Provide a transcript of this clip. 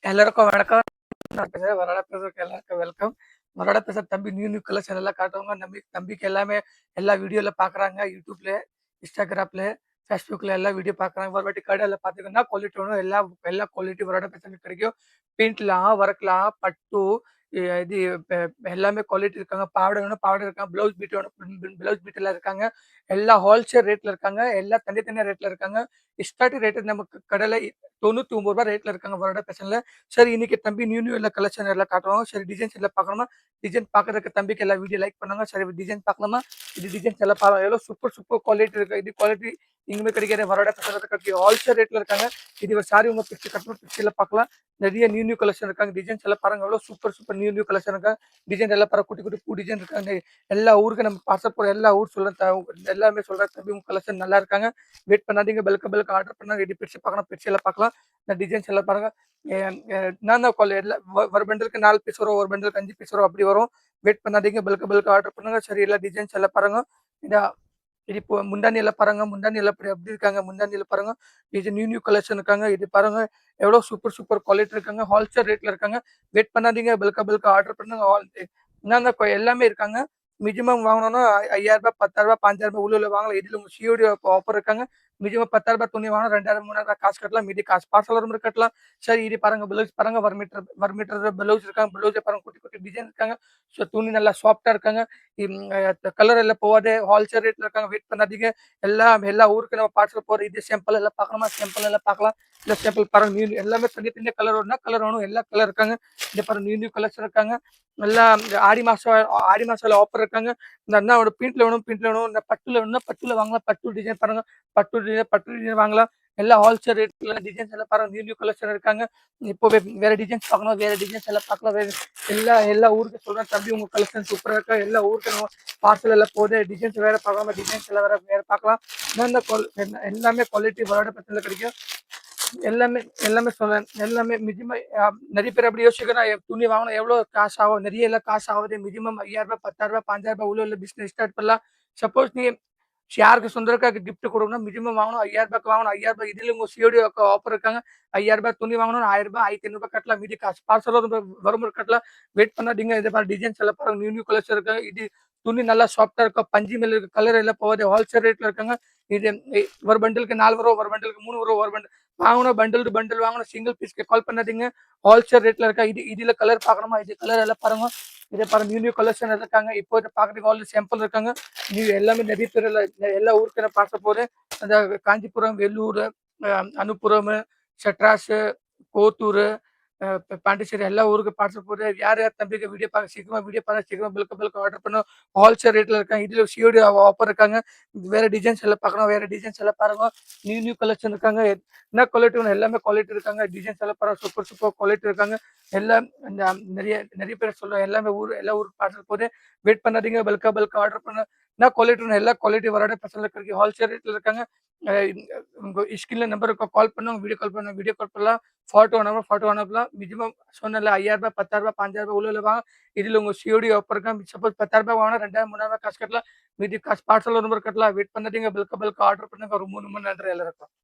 எல்லாருக்கும் வணக்கம். நான் பேசுறேன். வரடா பேசுறதுக்கு எல்லாருக்கும் வெல்கம். வரடா பேசுற தம்பி நியூ நியூ கலெக்ஷன் எல்லாம் காட்டுவாங்க. தம்பிக்கு எல்லாமே எல்லா வீடியோல பாக்குறாங்க. யூடியூப்ல, இன்ஸ்டாகிராம்ல, ஃபேஸ்புக்ல எல்லா வீடியோ பாக்குறாங்க. ஒரு வாட்டி கடையில பாத்தீங்கன்னா குவாலிட்டி வேணும். எல்லா எல்லா குவாலிட்டி வரடா பேசுறது கிடைக்கும். பெயிண்ட்லாம், ஒர்க்லாம், பட்டு இது எல்லாமே குவாலிட்டி இருக்காங்க. பாவாடை வேணும் பாவாடை இருக்காங்க. பிளவுஸ் பீட் வேணும் பிளவுஸ் பீட் எல்லாம் இருக்காங்க. எல்லா ஹோல்சேல் ரேட்ல இருக்காங்க. எல்லாம் தனித்தனியா ரேட்ல இருக்காங்க. ஸ்டார்டிங் ரேட் நமக்கு கடையில ரூ. 99 ரேட்ல இருக்காங்க. வரடா பேசன்ல. சரி இன்னைக்கு தம்பி நியூ நியூ எல்லாம் கலெக்ஷன் எல்லாம் காட்டுவாங்க. சரி டிசைன்ஸ் எல்லாம் பார்க்கணுமா? டிசைன் பார்க்கறதுக்கு தம்பிக்கு எல்லாம் வீடியோ லைக் பண்ணுங்க. சரி டிசைன் பார்க்கலாமா? இது டிசைன்ஸ் எல்லாம் பாருங்க. எவ்வளோ சூப்பர் சூப்பர் குவாலிட்டி இருக்கு. இது குவாலிட்டி இங்குமே கிடைக்கிற வரடா பேசுறது கிடைக்கும். ஹோல்சேல் ரேட்ல இருக்காங்க. இது ஒரு சாரி உங்க பிக்சர் கட்டணும் பிக்சர்ல பார்க்கலாம். நிறைய நியூ நியூ கலெக்ஷன் இருக்காங்க. டிசைன்ஸ் எல்லாம் பாருங்க. எவ்வளோ super super new new collection இருக்காங்க. டிசைன் எல்லாம் பாருங்க. குட்டி குட்டி பூ டிசைன் இருக்காங்க. எல்லா ஊருக்கு நம்ம பார்சல் போற எல்லா ஊர் எல்லாமே சொல்ற தம்பி உங்க கலெக்ஷன் நல்லா இருக்காங்க. வெயிட் பண்ணாதீங்க. பல்க் ஆர்டர் பண்ணாங்க. இது பிரிச்சு பார்க்கலாம். பிரிச்சு எல்லாம் பார்க்கலாம். இந்த டிசைன்ஸ் எல்லாம் பாருங்க. நான் தான் ஒரு பண்டலுக்கு 4 பீஸ் வரும். ஒரு பண்டலுக்கு 5 பீஸ் வரும். அப்படி வரும். வெயிட் பண்ணாதீங்க. பல்க் ஆர்டர் பண்ணுங்க. சரி எல்லா டிசைன்ஸ் எல்லாம் பாருங்க. இந்த இது இப்போ முந்தானி எல்லாம் பாருங்க. முந்தானி எல்லாம் எப்படி இருக்காங்க? முந்தானியில பாருங்க. இது நியூ நியூ கலெக்ஷன் இருக்காங்க. இது பாருங்க எவ்வளவு சூப்பர் சூப்பர் குவாலிட்டி இருக்காங்க. ஹோல்சேல் ரேட்ல இருக்காங்க. வெயிட் பண்ணாதீங்க. பல்க் ஆர்டர் பண்ணுங்க. என்னன்னா எல்லாமே இருக்காங்க. மினிமம் வாங்கணும்னா ரூ. 5000 ரூ. 10,000 ரூ. 5,000 உள்ள வாங்கலாம். இதுல உங்க சிஓடி ஆஃபர் இருக்காங்க. மினிமம் ரூ. 10,000 துணி வாங்கினா 2,000 3,000 காசு கட்டலாம். மீதி காசு பார்சல் வரும் கட்டலாம். சரி இது பாருங்க பிளவுஸ் பாருங்க. ஒரு மீட்டர் பிளவுஸ் இருக்காங்க. பிளவுஸ் பாருங்க குட்டி குட்டி டிசைன் இருக்காங்க. ஸோ துணி நல்லா சாஃப்டா இருக்காங்க. கலர் எல்லாம் போவாது. ஹோல்சேல் ரேட்ல இருக்காங்க. வெயிட் பண்ணாதீங்க. எல்லா ஊருக்கு நம்ம பார்சல் போற இது சாம்பிள் எல்லாம் பார்க்கணுமா? சாம்பிள் எல்லாம் பார்க்கலாம். இந்த சாம்பிள் பாருங்க நியூ எல்லாமே தனித்தனியா கலர் வேணும்னா கலர் வேணும். எல்லா கலர் இருக்காங்க. இந்த பாருங்க நியூ நியூ கலர்ஸ் இருக்காங்க. எல்லாம் ஆடி மாசம் ஆஃபர் இருக்காங்க. இந்த அண்ணாவோட பிரிண்ட்ல வேணும். இந்த பட்டுல வேணும்னா பட்டுல வாங்கலாம். பட்டு டிசைன் பாருங்க. பட்டு டிசைன் வாங்கலாம். எல்லா ஹோல்சேல் ரேட்ல டிசைன்ஸ் எல்லாம் பாருங்க. நியூ நியூ கலெக்ஷன் இருக்காங்க. இப்போ வேற டிசைன்ஸ் பார்க்கணும். வேற டிசைன்ஸ் எல்லாம் பார்க்கலாம். வேற எல்லா ஊருக்கு சொல்றேன் தம்பி உங்க கலெக்ஷன் சூப்பரா இருக்கா. எல்லா ஊருக்கு நம்ம பார்சல் எல்லாம் போகுது. டிசைன்ஸ் வேற பார்க்கலாம். டிசைன்ஸ் எல்லாம் வேற பார்க்கலாம். எல்லாமே குவாலிட்டி வரோட பத்தில கிடைக்கும். எல்லாமே எல்லாமே சொல்றேன். எல்லாமே மினிமம் நிறைய பேர் அப்படி யோசிக்கிறேன். துணி வாங்கணும் எவ்வளவு காசு ஆகும்? நிறைய எல்லாம் காசு ஆகுது. மினிமம் ரூ. 5,000 10,000 5,000 உள்ள பிசினஸ் ஸ்டார்ட் பண்ணலாம். சப்போஸ் நீ யாருக்கு சொந்தக்காருக்கு கிஃப்ட் கொடுக்கணும் மினிமம் வாங்கணும் ரூ. 5,000 வாங்கணும். ரூ. 5,000 இதுல உங்க சிஓடி ஆஃபர் இருக்காங்க. ரூ. 5,000 துணி வாங்கணும். ரூ. 1,000 1500 கட்டலாம். மீதி காசு பார்சல் வரும்போது கட்டலாம். வெயிட் பண்ணாதீங்க. இதை பாருங்க டிசைன்ஸ் எல்லாம் பாருங்க. நியூ நியூ கலர்ஸ் இருக்காங்க. இது துணி நல்லா சாஃப்டா இருக்கும். பஞ்சு மேல இருக்க கலர் எல்லாம் போகாது. ஹோல்சேல் ரேட்ல இருக்காங்க. இது ஒரு பண்டலுக்கு 4 வரும். ஒரு பண்டலுக்கு 3 வரும். ஒரு பண்டல் வாங்கணும். பண்டல் டு பண்டல் வாங்கணும். சிங்கிள் பீஸ்க்கு கால் பண்ணாதீங்க. ஹோல்சேல் ரேட்ல இருக்கா. இதுல கலர் பார்க்கணுமா? இது கலர் எல்லாம் பாருங்க. இதை பாருங்க நியூ நியூ கலெக்ஷன் இருக்காங்க. இப்போ பாக்குறதுக்கு ஆல்ரெடி சாம்பிள் இருக்காங்க. நீ எல்லாமே நிறைய பேர் எல்லா ஊருக்கு நான் பார்க்க போறேன். அந்த காஞ்சிபுரம், வெள்ளூர், அனுப்புரம், சட்ராஸ், கோத்தூர், பாண்டிச்சேரி எல்லா ஊருக்கு பார்சல் போகுது. யார் யார் தம்பிக்கு வீடியோ பார்க்க சீக்கிரமா வீடியோ பார்க்க சீக்கிரமா பல்க் ஆர்டர் பண்ணும். ஹோல்சேல் ரேட்ல இருக்காங்க. இதுல சிஓடி ஆஃபர் இருக்காங்க. வேற டிசைன்ஸ் எல்லாம் பார்க்கணும். வேற டிசைன்ஸ் எல்லாம் பாருங்க. நியூ நியூ கலெக்ஷன் இருக்காங்க. என்ன குவாலிட்டி வேணும்? எல்லாமே குவாலிட்டி இருக்காங்க. டிசைன்ஸ் எல்லாம் பாருங்க. சூப்பர் சூப்பர் குவாலிட்டி இருக்காங்க. எல்லாம் நிறைய நிறைய பேர் சொல்றேன். எல்லா ஊருக்கு பார்சல் போகுது. வெயிட் பண்ணாதீங்க. பல்க் ஆர்டர் பண்ண என்ன குவாலிட்டி வேணும்? எல்லா குவாலிட்டி வரோட பசங்க கிடைக்கும். ஹோல்சேல் ரேட்ல இருக்காங்க. உங்க ஸ்கிரீன்ல நம்பருக்கு கால் பண்ணுங்க. வீடியோ கால் பண்ணலாம். போட்டோ அனுப்பலாம். மினிமம் சொன்னல ரூ. 5,000 10,000 5,000 உள்ள வாங்க. இதுல உங்க சிஓடி ஆஃபர் இருக்காங்க. சப்போஸ் ரூ. 10,000 வாங்கினா 2,000 3,000 காசு கட்டலாம். மீதி காசு பார்சல் ஒரு நம்பர் கட்டலாம். வெயிட் பண்ணாதீங்க. பல்க் ஆர்டர் பண்ணுங்க. ஒரு 3 மணி நேரம் எல்லாருக்கும்